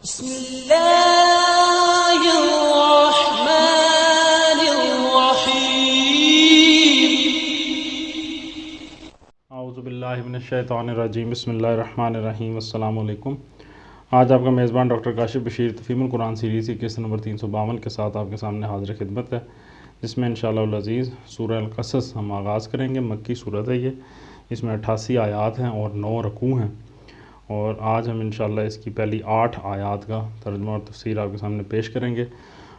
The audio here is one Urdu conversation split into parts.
بسم اللہ الرحمن الرحیم۔ اعوذ باللہ من الشیطان الرجیم، بسم اللہ الرحمن الرحیم۔ السلام علیکم۔ آج آپ کا میزبان ڈاکٹر کاشف بشیر تفہیم القرآن سیریز کی قسط نمبر 352 کے ساتھ آپ کے سامنے حاضر خدمت ہے، جس میں انشاءاللہ العزیز سورہ القصص ہم آغاز کریں گے۔ مکی صورت ہے یہ، اس میں 88 آیات ہیں اور 9 رکوع ہیں، اور آج ہم انشاءاللہ اس کی پہلی 8 آیات کا ترجمہ اور تفسیر آپ کے سامنے پیش کریں گے،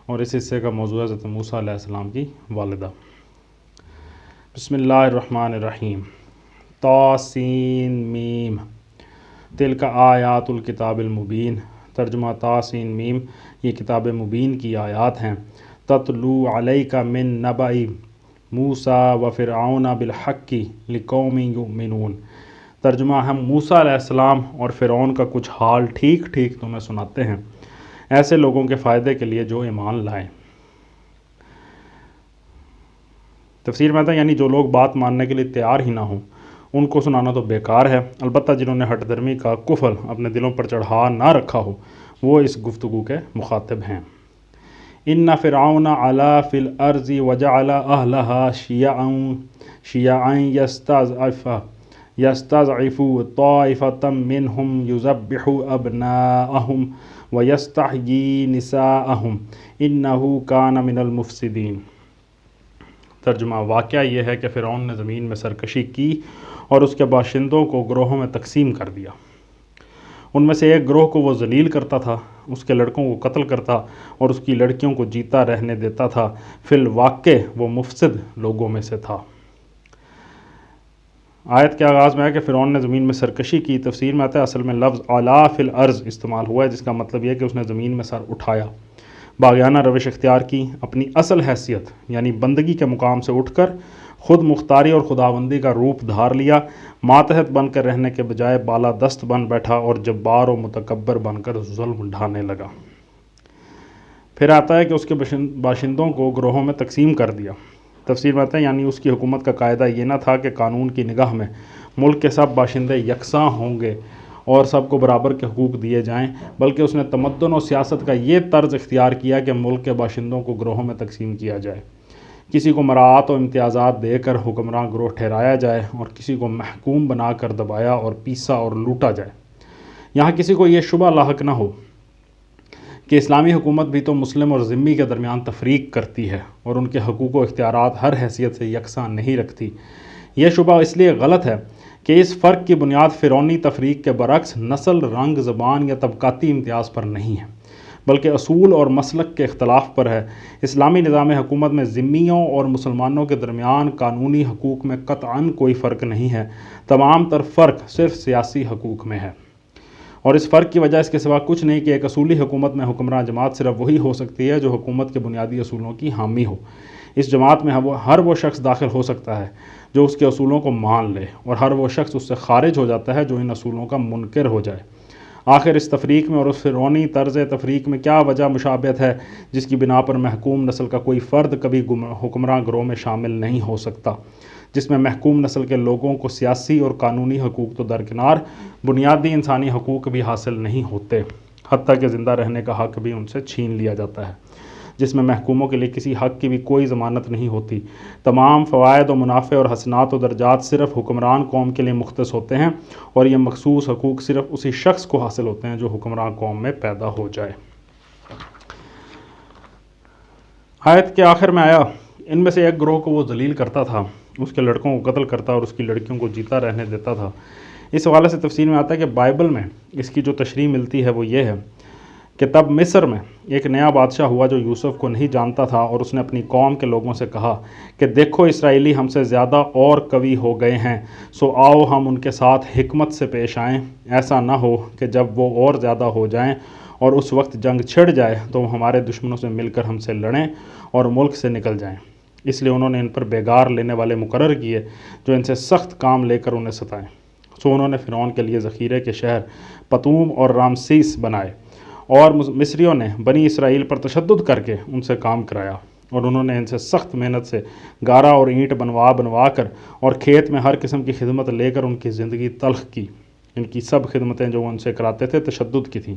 اور اس حصے کا موضوع ہے حضرت موسیٰ علیہ السلام کی والدہ۔ بسم اللہ الرحمن الرحیم۔ طاسین میم تلک آیات الکتاب المبین۔ ترجمہ طاسین میم، یہ کتاب مبین کی آیات ہیں۔ تتلو علیک من نبأ موسیٰ و فرعون بالحق لقوم یؤمنون۔ ترجمہ، ہم موسیٰ علیہ السلام اور فرعون کا کچھ حال ٹھیک ٹھیک تمہیں سناتے ہیں، ایسے لوگوں کے فائدے کے لیے جو ایمان لائیں۔ تفسیر میں آتا ہے یعنی جو لوگ بات ماننے کے لیے تیار ہی نہ ہوں ان کو سنانا تو بیکار ہے، البتہ جنہوں نے ہٹ درمی کا کفر اپنے دلوں پر چڑھا نہ رکھا ہو وہ اس گفتگو کے مخاطب ہیں۔ ان فرعون علا فی الارض وجعل اہلہا شیعا یستضعف طائفۃ منہم یذبح ابناءہم ویستحیی نساءہم انہ کان من المفسدین۔ ترجمہ، واقعہ یہ ہے کہ فرعون نے زمین میں سرکشی کی اور اس کے باشندوں کو گروہوں میں تقسیم کر دیا۔ ان میں سے ایک گروہ کو وہ ذلیل کرتا تھا، اس کے لڑکوں کو قتل کرتا اور اس کی لڑکیوں کو جیتا رہنے دیتا تھا، فی الواقع وہ مفسد لوگوں میں سے تھا۔ آیت کے آغاز میں ہے کہ فرعون نے زمین میں سرکشی کی۔ تفسیر میں آتا ہے اصل میں لفظ علا فی الارض استعمال ہوا ہے، جس کا مطلب یہ ہے کہ اس نے زمین میں سر اٹھایا، باغیانہ روش اختیار کی، اپنی اصل حیثیت یعنی بندگی کے مقام سے اٹھ کر خود مختاری اور خداوندی کا روپ دھار لیا، ماتحت بن کر رہنے کے بجائے بالا دست بن بیٹھا اور جبار و متکبر بن کر ظلم ڈھانے لگا۔ پھر آتا ہے کہ اس کے باشندوں کو گروہوں میں تقسیم کر دیا۔ تفسیر میں آتا ہے یعنی اس کی حکومت کا قاعدہ یہ نہ تھا کہ قانون کی نگاہ میں ملک کے سب باشندے یکساں ہوں گے اور سب کو برابر کے حقوق دیے جائیں، بلکہ اس نے تمدن و سیاست کا یہ طرز اختیار کیا کہ ملک کے باشندوں کو گروہوں میں تقسیم کیا جائے، کسی کو مراعات و امتیازات دے کر حکمراں گروہ ٹھہرایا جائے اور کسی کو محکوم بنا کر دبایا اور پیسا اور لوٹا جائے۔ یہاں کسی کو یہ شبہ لاحق نہ ہو کہ اسلامی حکومت بھی تو مسلم اور ذمی کے درمیان تفریق کرتی ہے اور ان کے حقوق و اختیارات ہر حیثیت سے یکساں نہیں رکھتی۔ یہ شبہ اس لیے غلط ہے کہ اس فرق کی بنیاد فرعونی تفریق کے برعکس نسل، رنگ، زبان یا طبقاتی امتیاز پر نہیں ہے، بلکہ اصول اور مسلک کے اختلاف پر ہے۔ اسلامی نظام حکومت میں ذمیوں اور مسلمانوں کے درمیان قانونی حقوق میں قطعاً کوئی فرق نہیں ہے، تمام تر فرق صرف سیاسی حقوق میں ہے، اور اس فرق کی وجہ اس کے سوا کچھ نہیں کہ ایک اصولی حکومت میں حکمراں جماعت صرف وہی ہو سکتی ہے جو حکومت کے بنیادی اصولوں کی حامی ہو۔ اس جماعت میں ہر وہ شخص داخل ہو سکتا ہے جو اس کے اصولوں کو مان لے، اور ہر وہ شخص اس سے خارج ہو جاتا ہے جو ان اصولوں کا منکر ہو جائے۔ آخر اس تفریق میں اور اس فرعونی طرز تفریق میں کیا وجہ مشابہت ہے جس کی بنا پر محکوم نسل کا کوئی فرد کبھی حکمراں گروہ میں شامل نہیں ہو سکتا، جس میں محکوم نسل کے لوگوں کو سیاسی اور قانونی حقوق تو درکنار بنیادی انسانی حقوق بھی حاصل نہیں ہوتے، حتیٰ کہ زندہ رہنے کا حق بھی ان سے چھین لیا جاتا ہے، جس میں محکوموں کے لیے کسی حق کی بھی کوئی ضمانت نہیں ہوتی۔ تمام فوائد و منافع اور حسنات و درجات صرف حکمران قوم کے لیے مختص ہوتے ہیں، اور یہ مخصوص حقوق صرف اسی شخص کو حاصل ہوتے ہیں جو حکمران قوم میں پیدا ہو جائے۔ آیت کے آخر میں آیا ان میں سے ایک گروہ کو وہ ذلیل کرتا تھا، اس کے لڑکوں کو قتل کرتا اور اس کی لڑکیوں کو جیتا رہنے دیتا تھا۔ اس حوالے سے تفسیر میں آتا ہے کہ بائبل میں اس کی جو تشریح ملتی ہے وہ یہ ہے کہ تب مصر میں ایک نیا بادشاہ ہوا جو یوسف کو نہیں جانتا تھا، اور اس نے اپنی قوم کے لوگوں سے کہا کہ دیکھو اسرائیلی ہم سے زیادہ اور قوی ہو گئے ہیں، سو آؤ ہم ان کے ساتھ حکمت سے پیش آئیں، ایسا نہ ہو کہ جب وہ اور زیادہ ہو جائیں اور اس وقت جنگ چھڑ جائے تو وہ ہمارے دشمنوں سے مل کر ہم سے لڑیں اور ملک سے نکل جائیں۔ اس لیے انہوں نے ان پر بیگار لینے والے مقرر کیے جو ان سے سخت کام لے کر انہیں ستائیں۔ سو انہوں نے فرعون کے لیے ذخیرے کے شہر پتوم اور رامسیس بنائے، اور مصریوں نے بنی اسرائیل پر تشدد کر کے ان سے کام کرایا، اور انہوں نے ان سے سخت محنت سے گارا اور اینٹ بنوا کر اور کھیت میں ہر قسم کی خدمت لے کر ان کی زندگی تلخ کی۔ ان کی سب خدمتیں جو وہ ان سے کراتے تھے تشدد کی تھیں،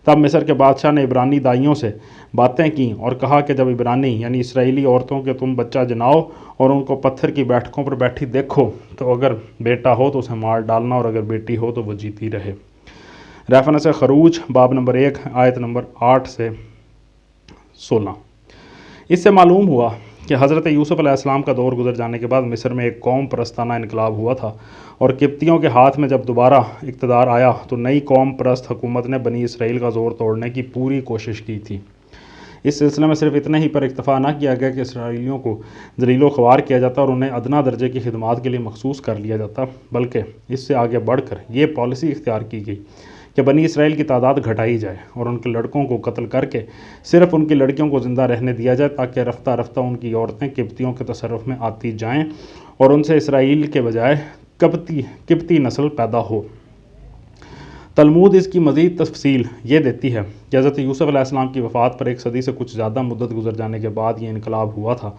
تب مصر کے بادشاہ نے عبرانی دائیوں سے باتیں کیں اور کہا کہ جب عبرانی یعنی اسرائیلی عورتوں کے تم بچہ جناؤ اور ان کو پتھر کی بیٹھکوں پر بیٹھی دیکھو تو اگر بیٹا ہو تو اسے مار ڈالنا اور اگر بیٹی ہو تو وہ جیتی رہے۔ ریفرنس خروج باب نمبر 1 آیت نمبر 8 سے 16۔ اس سے معلوم ہوا کہ حضرت یوسف علیہ السلام کا دور گزر جانے کے بعد مصر میں ایک قوم پرستانہ انقلاب ہوا تھا، اور قبطیوں کے ہاتھ میں جب دوبارہ اقتدار آیا تو نئی قوم پرست حکومت نے بنی اسرائیل کا زور توڑنے کی پوری کوشش کی تھی۔ اس سلسلے میں صرف اتنے ہی پر اکتفا نہ کیا گیا کہ اسرائیلیوں کو ذلیل و خوار کیا جاتا اور انہیں ادنا درجے کی خدمات کے لیے مخصوص کر لیا جاتا، بلکہ اس سے آگے بڑھ کر یہ پالیسی اختیار کی گئی کہ بنی اسرائیل کی تعداد گھٹائی جائے اور ان کے لڑکوں کو قتل کر کے صرف ان کی لڑکیوں کو زندہ رہنے دیا جائے، تاکہ رفتہ رفتہ ان کی عورتیں قبطیوں کے تصرف میں آتی جائیں اور ان سے اسرائیل کے بجائے قبطی نسل پیدا ہو۔ تلمود اس کی مزید تفصیل یہ دیتی ہے کہ حضرت یوسف علیہ السلام کی وفات پر 1 صدی سے کچھ زیادہ مدت گزر جانے کے بعد یہ انقلاب ہوا تھا۔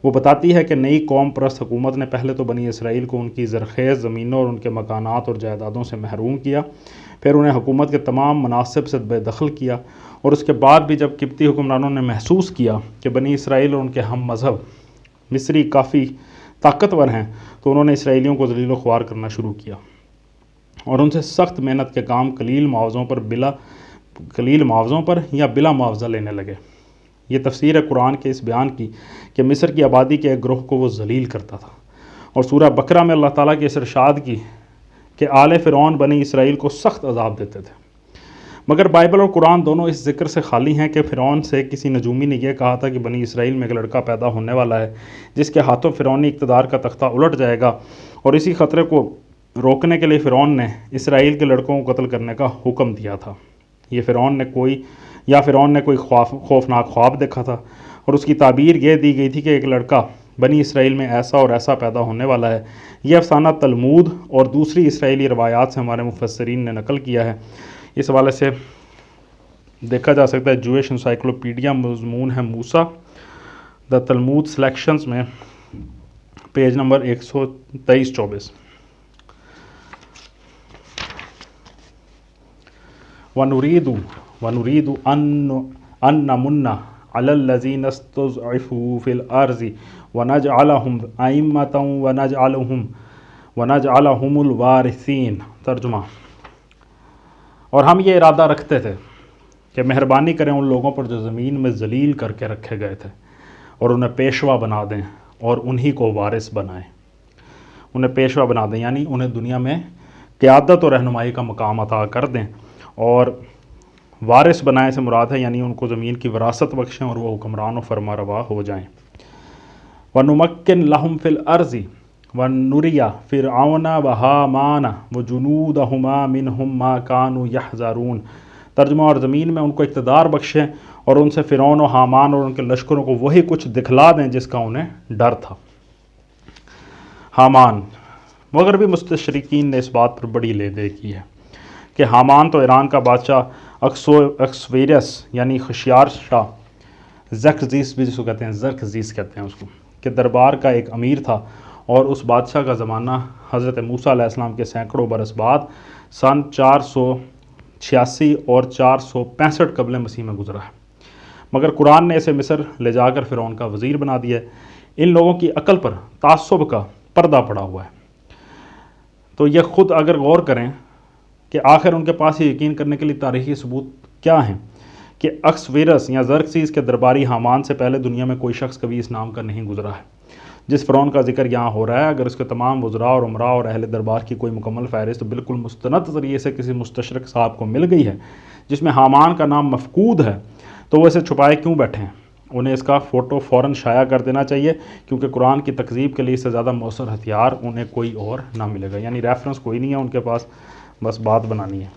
وہ بتاتی ہے کہ نئی قوم پرست حکومت نے پہلے تو بنی اسرائیل کو ان کی زرخیز زمینوں اور ان کے مکانات اور جائیدادوں سے محروم کیا، پھر انہیں حکومت کے تمام مناصب سے بے دخل کیا، اور اس کے بعد بھی جب قبطی حکمرانوں نے محسوس کیا کہ بنی اسرائیل اور ان کے ہم مذہب مصری کافی طاقتور ہیں تو انہوں نے اسرائیلیوں کو ذلیل و خوار کرنا شروع کیا اور ان سے سخت محنت کے کام قلیل معاوضوں پر یا بلا معاوضہ لینے لگے۔ یہ تفسیر ہے قرآن کے اس بیان کی کہ مصر کی آبادی کے ایک گروہ کو وہ ذلیل کرتا تھا، اور سورہ بقرہ میں اللہ تعالیٰ کے اس ارشاد کی کہ آل فرعون بنی اسرائیل کو سخت عذاب دیتے تھے۔ مگر بائبل اور قرآن دونوں اس ذکر سے خالی ہیں کہ فرعون سے کسی نجومی نے یہ کہا تھا کہ بنی اسرائیل میں ایک لڑکا پیدا ہونے والا ہے جس کے ہاتھوں فرعونی اقتدار کا تختہ الٹ جائے گا، اور اسی خطرے کو روکنے کے لیے فرعون نے اسرائیل کے لڑکوں کو قتل کرنے کا حکم دیا تھا۔ یہ فرعون نے کوئی خوفناک خواب دیکھا تھا، اور اس کی تعبیر یہ دی گئی تھی کہ ایک لڑکا بنی اسرائیل میں ایسا اور ایسا پیدا ہونے والا ہے۔ یہ افسانہ تلمود اور دوسری اسرائیلی روایات سے ہمارے مفسرین نے نقل کیا ہے۔ اس حوالے سے دیکھا جا سکتا ہے جویش انسائکلوپیڈیا مضمون ہے موسیٰ دا تلمود سلیکشنز میں پیج نمبر 123-24۔ وَنُرِيدُ أَن نَّمُنَّ عَلَى الَّذِينَ اسْتُضْعِفُوا فِي الْأَرْضِ وَنَجْعَلَهُمْ أَئِمَّةً وَنَجْعَلَهُمُ الْوَارِثِينَ۔ ترجمہ: اور ہم یہ ارادہ رکھتے تھے کہ مہربانی کریں ان لوگوں پر جو زمین میں ذلیل کر کے رکھے گئے تھے، اور انہیں پیشوا بنا دیں اور انہی کو وارث بنائیں۔ انہیں پیشوا بنا دیں یعنی انہیں دنیا میں قیادت اور رہنمائی کا مقام عطا کر دیں، اور وارث بنائیں سے مراد ہے یعنی ان کو زمین کی وراثت بخشیں اور وہ حکمران و فرما روا ہو جائیں۔ وَنُمَكِّنْ لَهُمْ فِي الْأَرْضِ وَنُرِيَ فِرْعَوْنَ وَهَامَانَ وَجُنُودَهُمَا مِنْهُمْ مَا كَانُوا يَحْذَرُونَ۔ ترجمہ: اور زمین میں ان کو اقتدار بخشیں اور ان سے فرعون و حامان اور ان کے لشکروں کو وہی کچھ دکھلا دیں جس کا انہیں ڈر تھا۔ حامان، مغربی مستشرقین نے اس بات پر بڑی لے کی ہے کہ حامان تو ایران کا بادشاہ اکسویرس یعنی خشیار شاہ زرخزیس بھی جس کو کہتے ہیں اس کو کہ دربار کا ایک امیر تھا، اور اس بادشاہ کا زمانہ حضرت موسیٰ علیہ السلام کے سینکڑوں برس بعد سن 486 اور 465 قبل مسیح میں گزرا ہے، مگر قرآن نے اسے مصر لے جا کر فرعون کا وزیر بنا دیا ہے۔ ان لوگوں کی عقل پر تعصب کا پردہ پڑا ہوا ہے، تو یہ خود اگر غور کریں کہ آخر ان کے پاس یہ یقین کرنے کے لیے تاریخی ثبوت کیا ہیں کہ اکسویرس یا زرخسیس کے درباری حامان سے پہلے دنیا میں کوئی شخص کبھی اس نام کا نہیں گزرا ہے۔ جس فرعون کا ذکر یہاں ہو رہا ہے، اگر اس کے تمام وزراء اور امراء اور اہل دربار کی کوئی مکمل فہرست بالکل مستند ذریعے سے کسی مستشرق صاحب کو مل گئی ہے جس میں حامان کا نام مفقود ہے، تو وہ اسے چھپائے کیوں بیٹھے ہیں؟ انہیں اس کا فوٹو فوراً شائع کر دینا چاہیے، کیونکہ قرآن کی تکذیب کے لیے اس سے زیادہ مؤثر ہتھیار انہیں کوئی اور نہ ملے گا۔ یعنی ریفرنس کوئی نہیں ہے ان کے پاس، بس بات بنانی ہے۔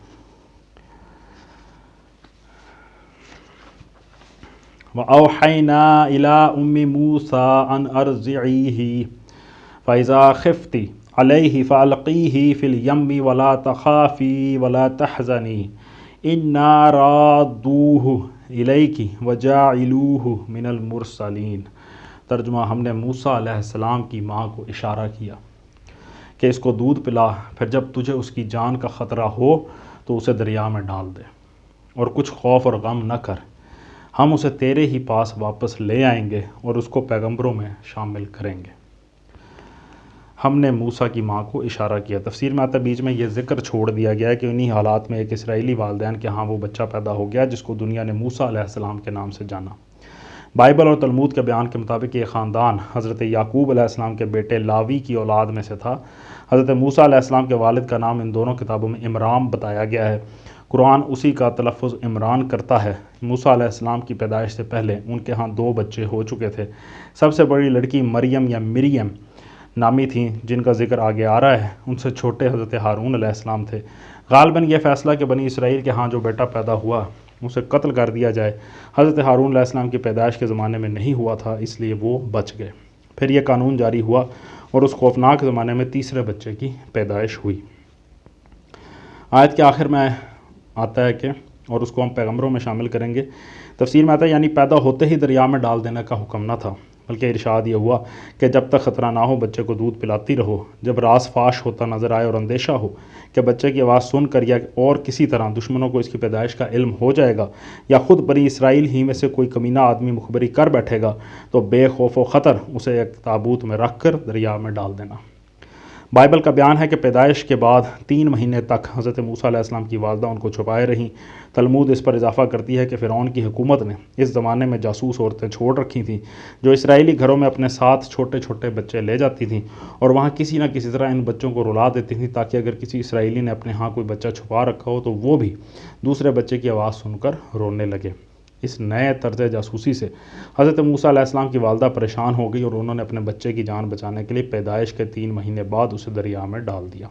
وَأَوْحَيْنَا إِلَىٰ أُمِّ مُوسَىٰ أَنْ أَرْضِعِيهِ فَإِذَا خِفْتِ عَلَيْهِ فَأَلْقِيهِ فِي الْيَمِّ وَلَا تَخَافِي وَلَا تَحْزَنِي إِنَّا رَادُّوهُ إِلَيْكِ وَجَاعِلُوهُ مِنَ الْمُرْسَلِينَ۔ ترجمہ: ہم نے موسیٰ علیہ السلام کی ماں کو اشارہ کیا کہ اس کو دودھ پلا، پھر جب تجھے اس کی جان کا خطرہ ہو تو اسے دریا میں ڈال دے، اور کچھ خوف اور غم نہ کر، ہم اسے تیرے ہی پاس واپس لے آئیں گے اور اس کو پیغمبروں میں شامل کریں گے۔ ہم نے موسیٰ کی ماں کو اشارہ کیا۔ تفسیر میں آتا ہے بیچ میں یہ ذکر چھوڑ دیا گیا ہے کہ انہی حالات میں ایک اسرائیلی والدین کے ہاں وہ بچہ پیدا ہو گیا جس کو دنیا نے موسیٰ علیہ السلام کے نام سے جانا۔ بائبل اور تلمود کے بیان کے مطابق یہ خاندان حضرت یعقوب علیہ السلام کے بیٹے لاوی کی اولاد میں سے تھا۔ حضرت موسیٰ علیہ السلام کے والد کا نام ان دونوں کتابوں میں عمران بتایا گیا ہے۔ قرآن اسی کا تلفظ عمران کرتا ہے۔ موسیٰ علیہ السلام کی پیدائش سے پہلے ان کے ہاں 2 بچے ہو چکے تھے۔ سب سے بڑی لڑکی مریم یا مریم نامی تھیں جن کا ذکر آگے آ رہا ہے۔ ان سے چھوٹے حضرت ہارون علیہ السلام تھے۔ غالباً یہ فیصلہ کہ بنی اسرائیل کے ہاں جو بیٹا پیدا ہوا اسے قتل کر دیا جائے حضرت ہارون علیہ السلام کی پیدائش کے زمانے میں نہیں ہوا تھا، اس لیے وہ بچ گئے۔ پھر یہ قانون جاری ہوا اور اس خوفناک زمانے میں تیسرے بچے کی پیدائش ہوئی۔ آیت کے آخر میں آتا ہے کہ اور اس کو ہم پیغمبروں میں شامل کریں گے۔ تفسیر میں آتا ہے یعنی پیدا ہوتے ہی دریا میں ڈال دینے کا حکم نہ تھا، بلکہ ارشاد یہ ہوا کہ جب تک خطرہ نہ ہو بچے کو دودھ پلاتی رہو۔ جب راز فاش ہوتا نظر آئے اور اندیشہ ہو کہ بچے کی آواز سن کر یا اور کسی طرح دشمنوں کو اس کی پیدائش کا علم ہو جائے گا یا خود بنی اسرائیل ہی میں سے کوئی کمینہ آدمی مخبری کر بیٹھے گا تو بے خوف و خطر اسے ایک تابوت میں رکھ کر دریا میں ڈال دینا۔ بائبل کا بیان ہے کہ پیدائش کے بعد 3 مہینے تک حضرت موسیٰ علیہ السلام کی والدہ ان کو چھپائے رہیں۔ تلمود اس پر اضافہ کرتی ہے کہ فرعون کی حکومت نے اس زمانے میں جاسوس عورتیں چھوڑ رکھی تھیں جو اسرائیلی گھروں میں اپنے ساتھ چھوٹے چھوٹے بچے لے جاتی تھیں اور وہاں کسی نہ کسی طرح ان بچوں کو رلا دیتی تھیں تاکہ اگر کسی اسرائیلی نے اپنے ہاں کوئی بچہ چھپا رکھا ہو تو وہ بھی دوسرے بچے کی آواز سن کر رونے لگے۔ اس نئے طرز جاسوسی سے حضرت موسیٰ علیہ السلام کی والدہ پریشان ہو گئی اور انہوں نے اپنے بچے کی جان بچانے کے لیے پیدائش کے 3 مہینے بعد اسے دریا میں ڈال دیا۔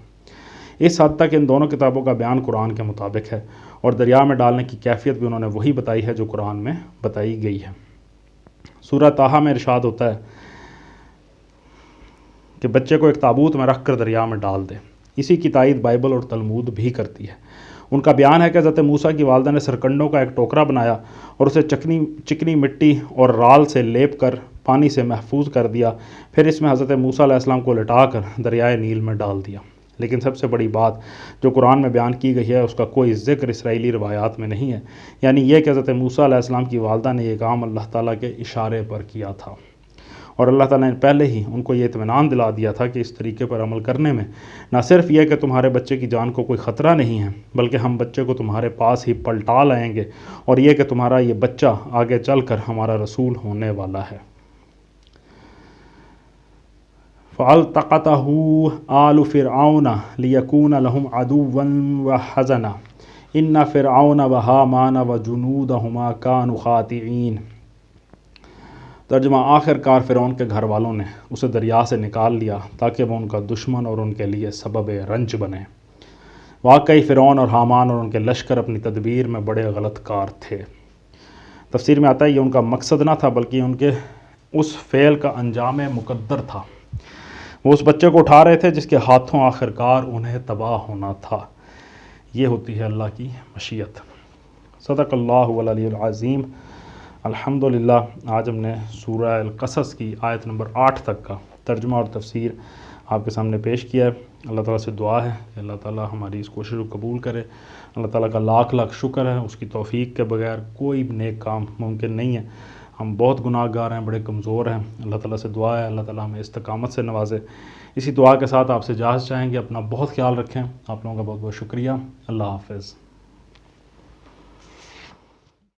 اس حد تک ان دونوں کتابوں کا بیان قرآن کے مطابق ہے اور دریا میں ڈالنے کی کیفیت بھی انہوں نے وہی بتائی ہے جو قرآن میں بتائی گئی ہے۔ سورہ طٰہٰ میں ارشاد ہوتا ہے کہ بچے کو ایک تابوت میں رکھ کر دریا میں ڈال دے۔ اسی کی تائید بائبل اور تلمود بھی کرتی ہے۔ ان کا بیان ہے کہ حضرت موسیٰ کی والدہ نے سرکنڈوں کا ایک ٹوکرا بنایا اور اسے چکنی مٹی اور رال سے لیپ کر پانی سے محفوظ کر دیا، پھر اس میں حضرت موسیٰ علیہ السلام کو لٹا کر دریائے نیل میں ڈال دیا۔ لیکن سب سے بڑی بات جو قرآن میں بیان کی گئی ہے اس کا کوئی ذکر اسرائیلی روایات میں نہیں ہے، یعنی یہ کہ حضرت موسیٰ علیہ السلام کی والدہ نے یہ کام اللہ تعالیٰ کے اشارے پر کیا تھا اور اللہ تعالیٰ نے پہلے ہی ان کو یہ اطمینان دلا دیا تھا کہ اس طریقے پر عمل کرنے میں نہ صرف یہ کہ تمہارے بچے کی جان کو کوئی خطرہ نہیں ہے بلکہ ہم بچے کو تمہارے پاس ہی پلٹا لائیں گے اور یہ کہ تمہارا یہ بچہ آگے چل کر ہمارا رسول ہونے والا ہے۔ فَالْتَقَطَهُ آلُ فِرْعَوْنَ لِيَكُونَ لَهُمْ عَدُوًّا وَحَزَنًا إِنَّ فِرْعَوْنَ وَهَامَانَ وَجُنُودَهُمَا كَانُوا خَاطِئِينَ۔ ترجمہ آخر کار فرعون کے گھر والوں نے اسے دریا سے نکال لیا تاکہ وہ ان کا دشمن اور ان کے لیے سبب رنج بنے۔ واقعی فرعون اور حامان اور ان کے لشکر اپنی تدبیر میں بڑے غلط کار تھے۔ تفسیر میں آتا ہے یہ ان کا مقصد نہ تھا بلکہ ان کے اس فعل کا انجام مقدر تھا۔ وہ اس بچے کو اٹھا رہے تھے جس کے ہاتھوں آخر کار انہیں تباہ ہونا تھا۔ یہ ہوتی ہے اللہ کی مشیت۔ صدق اللہ العلی العظیم۔ الحمدللہ آج ہم نے سورہ القصص کی آیت نمبر 8 تک کا ترجمہ اور تفسیر آپ کے سامنے پیش کیا ہے۔ اللہ تعالیٰ سے دعا ہے کہ اللہ تعالیٰ ہماری اس کوشش کو قبول کرے۔ اللہ تعالیٰ کا لاکھ لاکھ شکر ہے، اس کی توفیق کے بغیر کوئی بھی نیک کام ممکن نہیں ہے۔ ہم بہت گناہ گار ہیں، بڑے کمزور ہیں۔ اللہ تعالیٰ سے دعا ہے اللہ تعالیٰ ہمیں استقامت سے نوازے۔ اسی دعا کے ساتھ آپ سے اجازت چاہیں گے، اپنا بہت خیال رکھیں۔ آپ لوگوں کا بہت بہت شکریہ۔ اللہ حافظ۔